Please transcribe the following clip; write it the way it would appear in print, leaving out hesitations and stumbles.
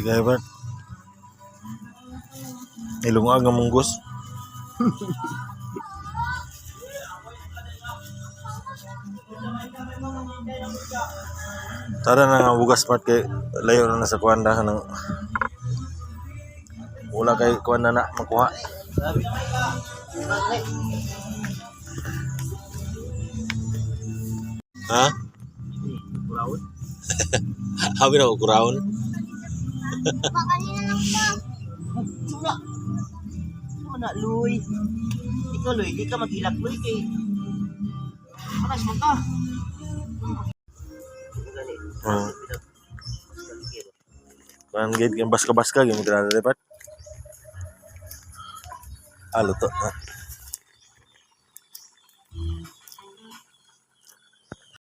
Kaya ba? Ilungag ang munggos. Tara na nga bugas mat kay layo na sa kuwanda ng wala kay kuwanda na makuha. Ha? Kurawon? Habi na ko kurawon. Makanina lang pa. Suna. Suna, Luy. Ikaw, Luy, di ka maghilak, Luy, kay... Anas mo ka. Kan gate yang baska-baska gitu kita dapat. Luto.